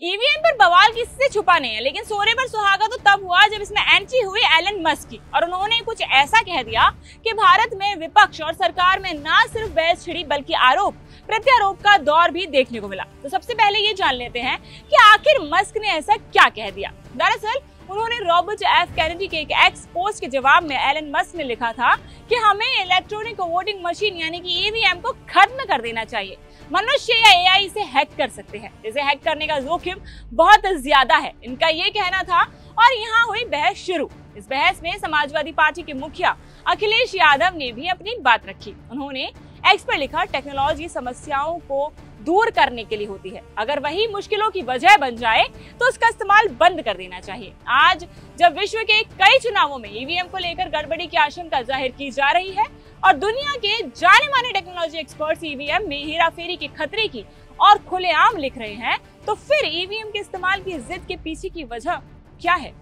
EVM पर बवाल किसी से छुपा नहीं है, लेकिन सोरे पर सुहागा तो तब हुआ जब इसमें एंट्री हुई एलन मस्क की और उन्होंने कुछ ऐसा कह दिया कि भारत में विपक्ष और सरकार में न सिर्फ बहस छिड़ी बल्कि आरोप प्रत्यारोप का दौर भी देखने को मिला। तो सबसे पहले ये जान लेते हैं कि आखिर मस्क ने ऐसा क्या कह दिया। दरअसल उन्होंने रॉबर्ट एफ कैनेडी के एक एक्स पोस्ट के जवाब में एलन मस्क ने लिखा था कि हमें इलेक्ट्रॉनिक वोटिंग मशीन यानी कि ईवीएम को खत्म कर देना चाहिए। मनुष्य या एआई इसे हैक कर सकते हैं, इसे हैक करने का जोखिम बहुत ज्यादा है, इनका ये कहना था। और यहाँ हुई बहस शुरू। इस बहस में समाजवादी पार्टी के मुखिया अखिलेश यादव ने भी अपनी बात रखी। उन्होंने एक्स पर लिखा, टेक्नोलॉजी समस्याओं को दूर करने के लिए होती है, अगर वही मुश्किलों की वजह बन जाए तो उसका इस्तेमाल बंद कर देना चाहिए। आज जब विश्व के कई चुनावों में ईवीएम को लेकर गड़बड़ी की आशंका जाहिर की जा रही है और दुनिया के जाने माने टेक्नोलॉजी एक्सपर्ट्स ईवीएम में हेराफेरी के खतरे की और खुलेआम लिख रहे हैं, तो फिर ईवीएम के इस्तेमाल की जिद के पीछे की वजह क्या है?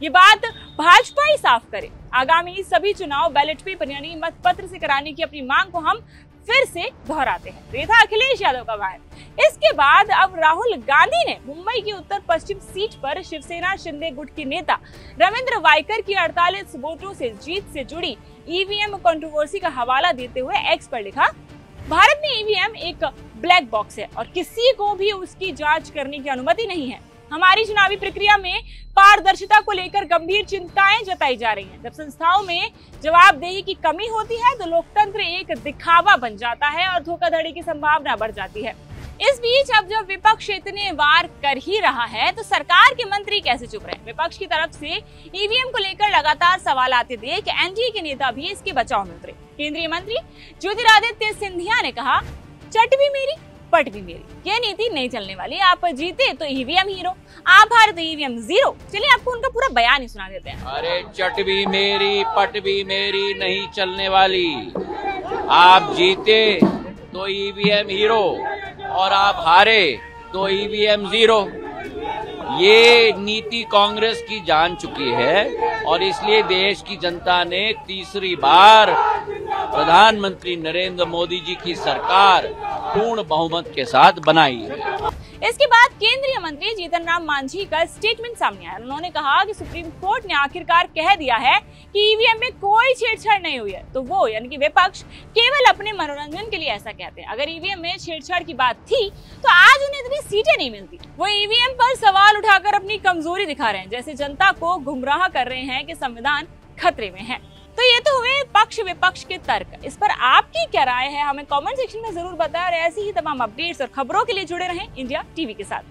ये बात भाजपा ही साफ करे। आगामी सभी चुनाव बैलेट पेपर यानी मतपत्र से कराने की अपनी मांग को हम फिर से दोहराते हैं। ये था अखिलेश यादव का बयान। इसके बाद अब राहुल गांधी ने मुंबई की उत्तर पश्चिम सीट पर शिवसेना शिंदे गुट के नेता रविंद्र वाइकर की 48 वोटों से जीत से जुड़ी ईवीएम कंट्रोवर्सी का हवाला देते हुए एक्स पर लिखा, भारत में ईवीएम एक ब्लैक बॉक्स है और किसी को भी उसकी जांच करने की अनुमति नहीं है। हमारी चुनावी प्रक्रिया में पारदर्शिता को लेकर गंभीर चिंताएं जताई जा रही हैं। जब संस्थाओं में जवाबदेही की कमी होती है तो लोकतंत्र एक दिखावा बन जाता है और धोखाधड़ी की संभावना बढ़ जाती है। इस बीच अब जब विपक्ष इतने वार कर ही रहा है तो सरकार के मंत्री कैसे चुप रहे? विपक्ष की तरफ से ईवीएम को लेकर लगातार सवाल आते देख एनडीए के नेता भी इसके बचाव में उतरे। केंद्रीय मंत्री ज्योतिरादित्य सिंधिया ने कहा, चट भी मेरी पट भी मेरी, ये नीति नहीं चलने वाली। आप जीते तो ईवीएम हीरो, आप हारे तो ईवीएम जीरो। चलिए आपको उनका पूरा बयान ही सुना देते हैं। अरे चट भी मेरी पट भी मेरी नहीं चलने वाली। आप जीते तो ईवीएम हीरो और आप हारे तो ईवीएम जीरो। ये नीति कांग्रेस की जान चुकी है और इसलिए देश की जनता ने तीसरी बार प्रधानमंत्री नरेंद्र मोदी जी की सरकार पूर्ण बहुमत के साथ बनाई है। इसके बाद केंद्रीय मंत्री जीतन राम मांझी का स्टेटमेंट सामने आया। उन्होंने कहा कि सुप्रीम कोर्ट ने आखिरकार कह दिया है कि ईवीएम में कोई छेड़छाड़ नहीं हुई है, तो वो यानी कि विपक्ष केवल अपने मनोरंजन के लिए ऐसा कहते हैं। अगर ईवीएम में छेड़छाड़ की बात थी तो आज उन्हें इतनी सीटें नहीं मिलती। वो ईवीएम पर सवाल उठाकर अपनी कमजोरी दिखा रहे हैं, जैसे जनता को गुमराह कर रहे हैं कि संविधान खतरे में है। तो ये तो हुए पक्ष विपक्ष के तर्क। इस पर आपकी क्या राय है हमें कमेंट सेक्शन में जरूर बताएं और ऐसी ही तमाम अपडेट्स और खबरों के लिए जुड़े रहें इंडिया टीवी के साथ।